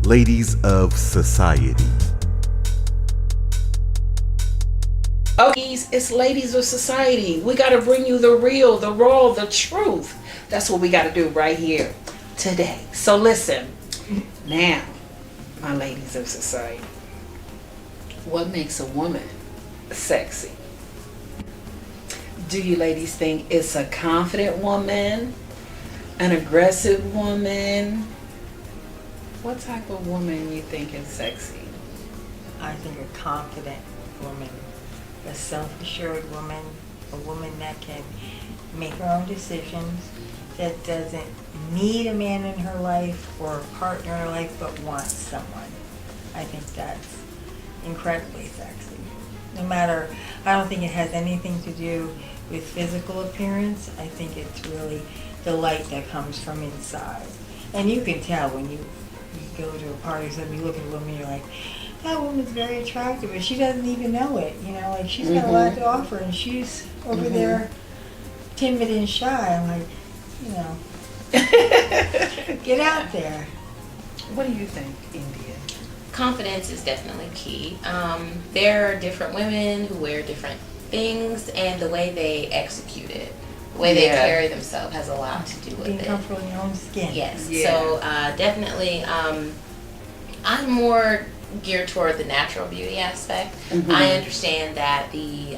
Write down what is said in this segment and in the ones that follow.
ladies of society. Okay, it's ladies of society. We got to bring you the real, the raw, the truth. That's what we got to do right here today. So listen, now, my ladies of society, what makes a woman sexy? Do you ladies think it's a confident woman, an aggressive woman? What type of woman you think is sexy? I think a confident woman, a self-assured woman, a woman that can make her own decisions, that doesn't need a man in her life or a partner in her life, but wants someone. I think that's incredibly sexy. No matter, I don't think it has anything to do with physical appearance. I think it's really the light that comes from inside. And you can tell when you go to a party or something, you look at a woman, you're like, that woman's very attractive, but she doesn't even know it. You know, like she's got a lot to offer, and she's over there timid and shy. I'm like, you know, get out there. What do you think, India? Confidence is definitely key. There are different women who wear different things, and the way they execute it, the way they carry themselves has a lot to do with Being it. comfortable in your own skin. Yes. Yeah. So definitely, I'm more geared toward the natural beauty aspect. I understand that the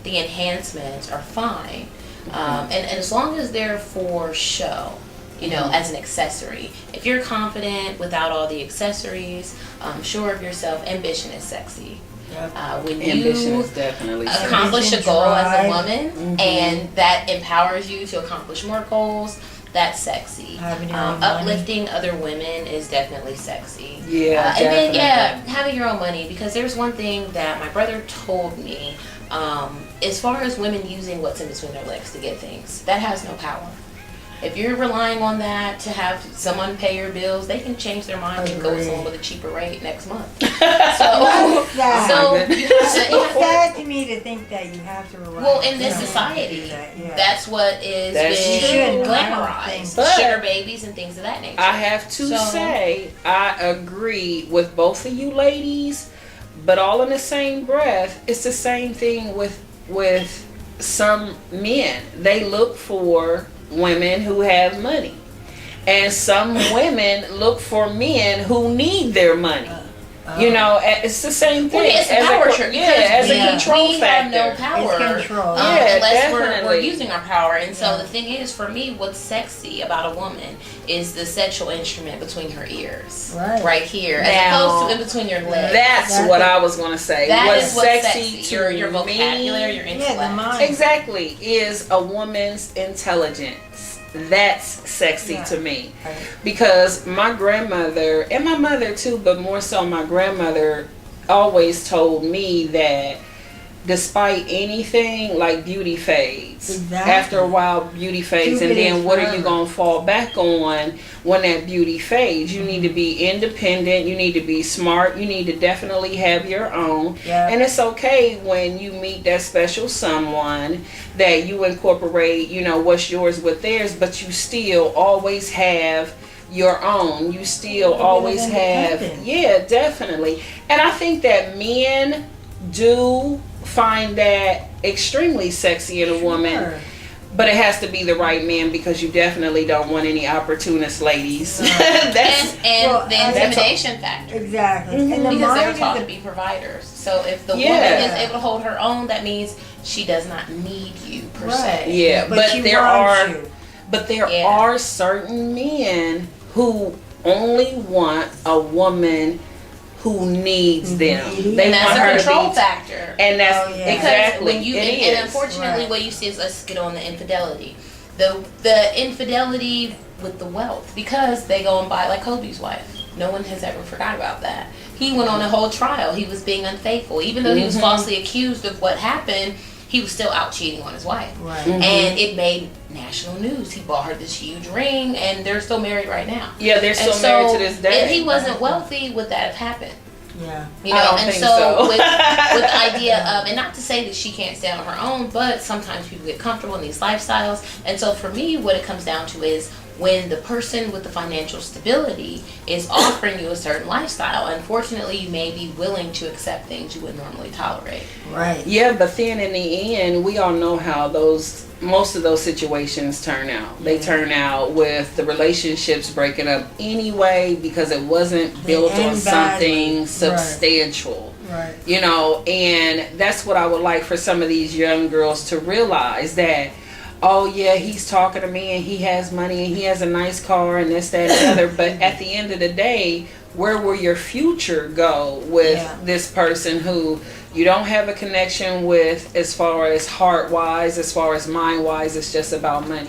enhancements are fine, and as long as they're for show, you know, as an accessory. If you're confident without all the accessories, sure of yourself, ambition is sexy. Yep. When Ambition you is definitely accomplish a Ambition, goal as a drive. woman, and that empowers you to accomplish more goals, that's sexy. Having your own money. Uplifting other women is definitely sexy. Yeah, and then definitely. having your own money, because there's one thing that my brother told me, as far as women using what's in between their legs to get things, that has no power. If you're relying on that to have someone pay your bills, they can change their mind and go with someone with a cheaper rate next month. So, Sad. so my goodness. It's sad to me to think that you have to rely well, on in this someone to society, do that. Yeah. that's what is That's being true. I don't glamorized. think- But Sugar babies and things of that nature. I have to So- say, I agree with both of you ladies, but all in the same breath, it's the same thing with some men. They look for women who have money, and some women look for men who need their money. You know, it's the same thing. Well, yeah, it's a as power a, trip. as a control we factor. have no power It's control. unless we're definitely. using our power. And so Yeah. the thing is, for me, what's sexy about a woman is the sexual instrument between her ears, Right. here, Now, as opposed to in between your legs. That's what I was going to say. That What's is what's sexy to your vocabulary, your me, intellect. Yeah, the mind. exactly, is a woman's intelligence. That's sexy Yeah. to me. Right. Because my grandmother, and my mother too, but more so my grandmother, always told me that despite anything, like beauty fades. Exactly. After a while, beauty fades, and Stupid then is what are you forever. going to fall back on when that beauty fades? You need to be independent, you need to be smart, you need to definitely have your own. Yeah. And it's okay when you meet that special someone that you incorporate, you know, what's yours with theirs, but you still always have your own. You still always have, independent. yeah, definitely. And I think that men do find that extremely sexy in a woman, Sure. but it has to be the right man, because you definitely don't want any opportunist ladies. That's and Well, the I- intimidation factor. Exactly. And the Because they were mind taught is to be providers. So if the Yeah. woman is able to hold her own, that means she does not need you per Right. se. yeah, but she there wants are you. but there Yeah. are certain men who only want a woman who needs them. Needy. They And that's want a her control to be, factor. and that's Oh, yeah. Because exactly when you it and is. unfortunately Right. what you see is, let's get on the infidelity. The infidelity with the wealth, because they go and buy, like Kobe's wife. No one has ever forgot about that. He went on a whole trial. He was being unfaithful. Even though he was falsely accused of what happened, he was still out cheating on his wife. Right. And it made national news. He bought her this huge ring, and they're still married right now. Yeah, they're still And married so to this day. if he wasn't wealthy, would that have happened? Yeah. You I know, don't and think so, so. with the idea of, and not to say that she can't stand on her own, but sometimes people get comfortable in these lifestyles. And so for me, what it comes down to is, when the person with the financial stability is offering you a certain lifestyle. Unfortunately, you may be willing to accept things you would normally tolerate. Right. Yeah, but then in the end, we all know how most of those situations turn out. They turn out with the relationships breaking up anyway because it wasn't built on something substantial. Right. You know, and that's what I would like for some of these young girls to realize, that oh yeah, he's talking to me and he has money and he has a nice car and this, that, and the other. But at the end of the day, where will your future go with this person who you don't have a connection with as far as heart wise, as far as mind wise? It's just about money.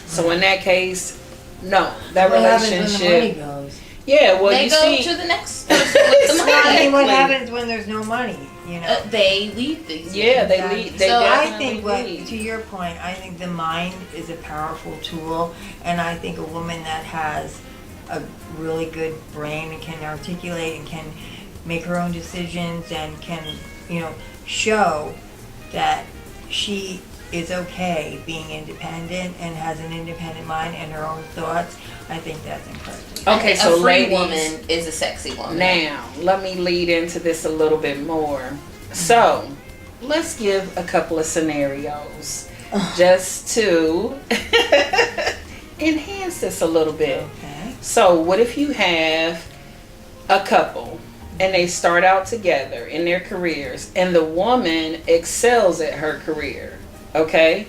So in that case, no, that relationship. What happens when the money goes? Yeah, well, they you go see, to the next person with the money. I mean, what happens when there's no money? You know, They leave these. yeah, they Exactly. leave. They So I definitely think, what, leave. to your point, I think the mind is a powerful tool, and I think a woman that has a really good brain and can articulate and can make her own decisions and can, you know, show that she is okay being independent and has an independent mind and her own thoughts. I think that's incredible. Okay, so a free ladies, woman is a sexy woman. now let me lead into this a little bit more. So let's give a couple of scenarios just to enhance this a little bit. Okay. So what if you have a couple and they start out together in their careers and the woman excels at her career, okay?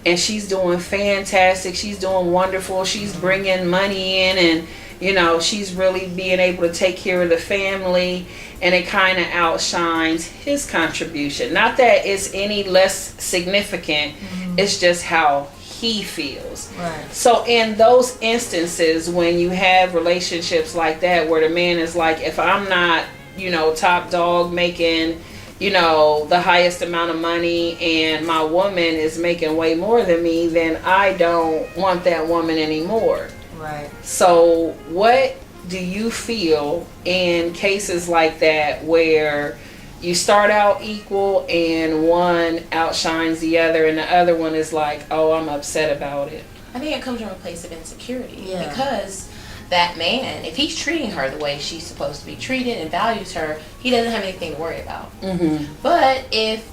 And she's doing fantastic, she's doing wonderful, she's bringing money in, and you know, she's really being able to take care of the family, and it kind of outshines his contribution. Not that it's any less significant, it's just how he feels. Right. So in those instances, when you have relationships like that where the man is like, if I'm not, you know, top dog making, you know, the highest amount of money and my woman is making way more than me, then I don't want that woman anymore. Right. So what do you feel in cases like that where you start out equal and one outshines the other and the other one is like, oh, I'm upset about it? I think it comes from a place of insecurity. Yeah. Because that man, if he's treating her the way she's supposed to be treated and values her, he doesn't have anything to worry about. Mm-hmm. But if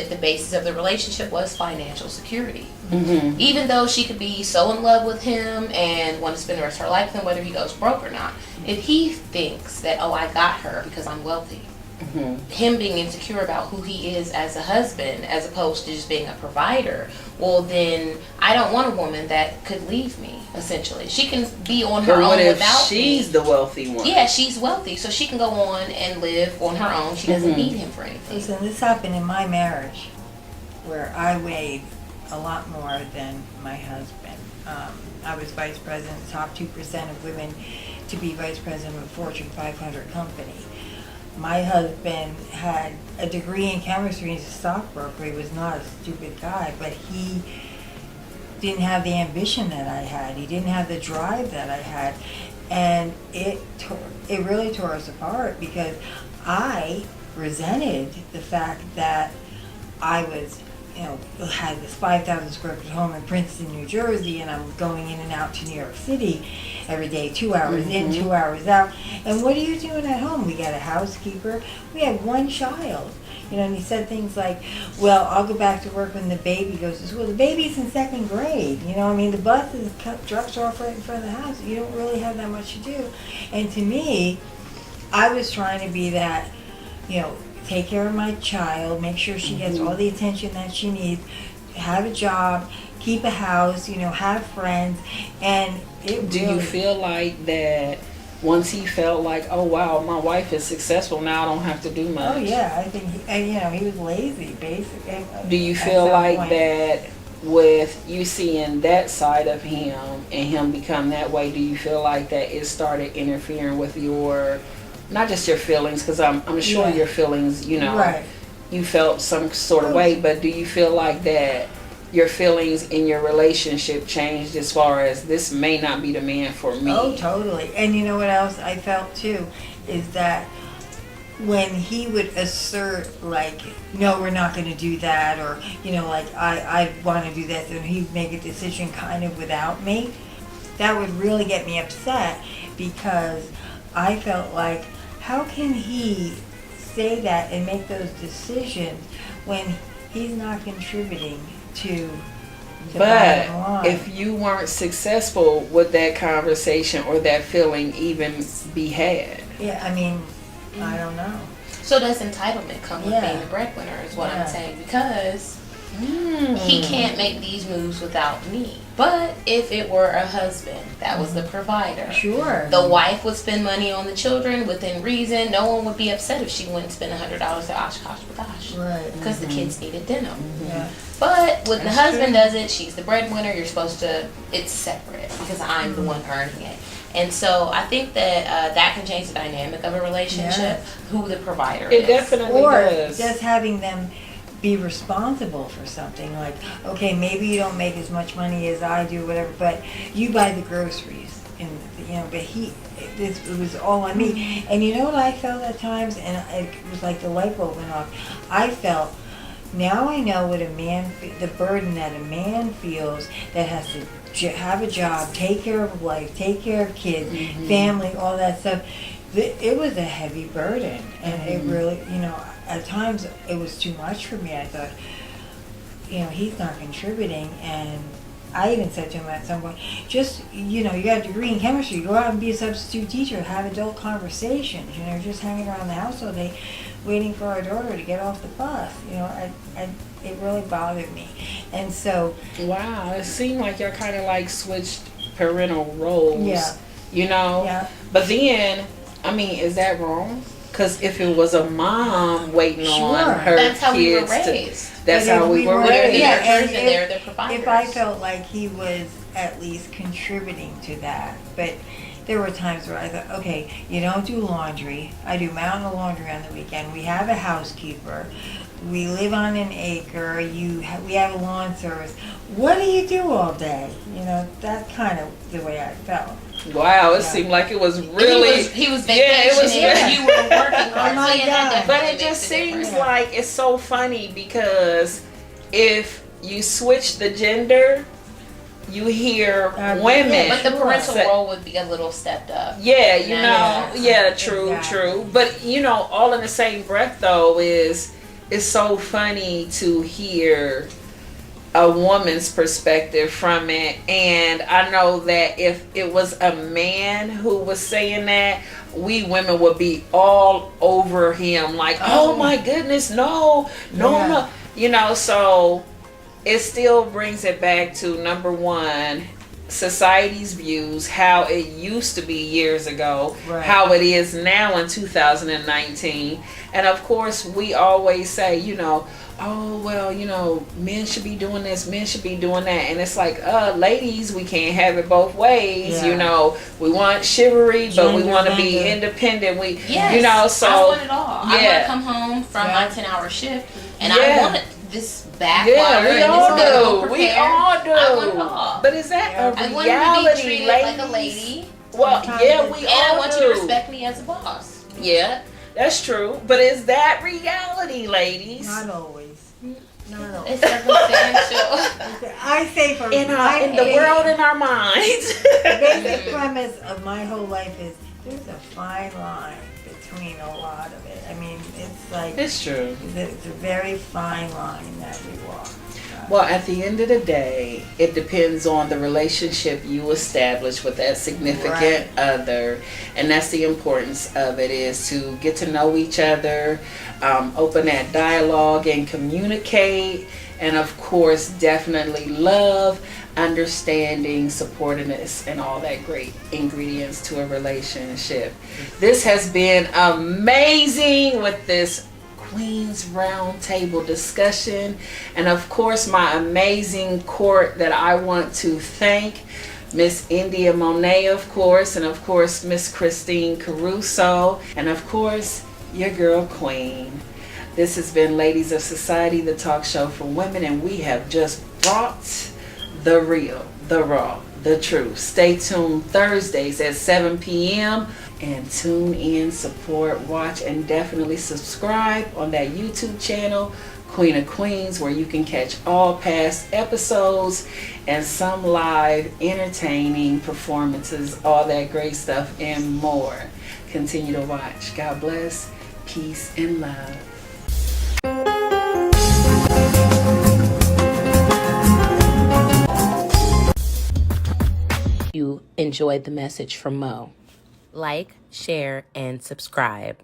the basis of the relationship was financial security, Mm-hmm. even though she could be so in love with him and want to spend the rest of her life with him, whether he goes broke or not, if he thinks that, oh, I got her because I'm wealthy, Mm-hmm. him being insecure about who he is as a husband as opposed to just being a provider, well then I don't want a woman that could leave me, essentially. She can be on her But what own if without she's me. the wealthy one? Yeah, she's wealthy, so she can go on and live on her own. She doesn't Mhm. need him for anything. Listen, this happened in my marriage where I weighed a lot more than my husband. I was vice president, top 2% of women to be vice president of a Fortune 500 company. My husband had a degree in chemistry. He's a stockbroker. He was not a stupid guy, but he didn't have the ambition that I had. He didn't have the drive that I had. And it really tore us apart because I resented the fact that I was, you know, had this 5,000 square foot home in Princeton, New Jersey, and I'm going in and out to New York City every day, 2 hours in, 2 hours out. And what are you doing at home? We got a housekeeper. We had one child. You know, and he said things like, well, I'll go back to work when the baby goes to school. The baby's in 2nd grade. You know, I mean, the bus drops off right in front of the house. You don't really have that much to do. And to me, I was trying to be that, you know, take care of my child, make sure she gets all the attention that she needs, have a job, keep a house, you know, have friends, and it Do really, you feel like that once he felt like, oh wow, my wife is successful, now I don't have to do much? Oh yeah, I think and you know, he was lazy basically. Do you at feel some like point. that with you seeing that side of him and him become that way, do you feel like that it started interfering with your, not just your feelings, because I'm sure Yeah. your feelings, you know, Right. you felt some sort of way, but do you feel like that your feelings in your relationship changed as far as this may not be the man for me? Oh, totally. And you know what else I felt too is that when he would assert like, no, we're not going to do that, or you know, like I want to do that, and he'd make a decision kind of without me. that would really get me upset, because I felt like, how can he say that and make those decisions when he's not contributing to the But bottom line? if you weren't successful, would that conversation or that feeling even be had? Yeah, I mean, I don't know. So does entitlement come with Yeah. being the breadwinner, is what Yeah. I'm saying, because he can't make these moves without me. But if it were a husband that was the provider, Sure. the wife would spend money on the children within reason. No one would be upset if she wouldn't spend $100 at Oshkosh B'gosh, Right. because the kids needed dinner. Yeah. But when the That's husband true. does it, she's the breadwinner. You're supposed to, it's separate because I'm the one earning it. And so I think that that can change the dynamic of a relationship, Yes. who the provider It is. definitely Or does. just having them be responsible for something, like, okay, maybe you don't make as much money as I do, whatever, but you buy the groceries, and but it was all on me. And you know what I felt at times, and it was like the light bulb went off. I felt, now I know what the burden that a man feels that has to have a job, take care of life, take care of kids, family, all that stuff. It was a heavy burden, and it really, at times it was too much for me. I thought, he's not contributing, and I even said to him at some point, just, you got a degree in chemistry, go out and be a substitute teacher, have adult conversations, just hanging around the house all day waiting for our daughter to get off the bus. It really bothered me. And so, Wow, it seemed like y'all kind of like switched parental roles. Yeah. Yeah. But then, I mean, is that wrong? Because if it was a mom waiting on Sure. her That's how we were kids raised. that's But how if we were They're the raised. Yeah, nurturers and and they're the providers. if I felt like he was at least contributing to that, but there were times where I thought, okay, you don't do laundry. I do mountain of laundry on the weekend. We have a housekeeper. We live on an acre. We have a lawn service. What do you do all day? That kind of the way I felt. Wow, it Yeah. seemed like it was And really. he was Yeah, it was vacationing and you were working hard. Oh my So, yeah, that God. But definitely it just makes a difference. seems like it's so funny because if you switch the gender, you hear women. But the parental say- role would be a little stepped up. Yeah, Yeah. true, Exactly. true. But all in the same breath though is it's so funny to hear a woman's perspective from it. And I know that if it was a man who was saying that, we women would be all over him like, oh my goodness, no. So it still brings it back to, number one, society's views, how it used to be years ago, Right. how it is now in 2019. And of course, we always say, oh, well, men should be doing this, men should be doing that. And it's like, ladies, we can't have it both ways. Yeah. We want chivalry, but we Gender want to be bender. independent. Yes, So I want it all. I want yeah. to come home from Yeah. my 10-hour shift, and Yeah. I want this backwater yeah, we and all this medical do. We prepared. all do. I want it all. But is that Yeah. a I want to be reality, treated ladies? like a lady, Well, Sometimes yeah, it's- we and all I want do. you to respect me as a boss. Yeah, that's true. But is that reality, ladies? Not always. Not always. It's circumstantial. I say for In the basic- world, in our minds. basic premise of my whole life is there's a fine line between a lot of it. I mean, it's like It's true. it's a very fine line that we walk. Well, at the end of the day, it depends on the relationship you establish with that significant other. And that's the importance of it, is to get to know each other, open that dialogue and communicate. And of course, definitely love, understanding, supportiveness, and all that great ingredients to a relationship. This has been amazing with this Queen's Round Table discussion, and of course my amazing court that I want to thank, Miss India Monet, of course, and of course Miss Christine Caruso, and of course your girl Queen. This has been Ladies of Society, the talk show for women, and we have just brought the real, the raw, the truth. Stay tuned Thursdays at 7 p.m. and tune in, support, watch, and definitely subscribe on that YouTube channel, Queen of Queens, where you can catch all past episodes and some live entertaining performances, all that great stuff and more. Continue to watch. God bless, peace, and love. You enjoyed the message from Mo. Like, share, and subscribe.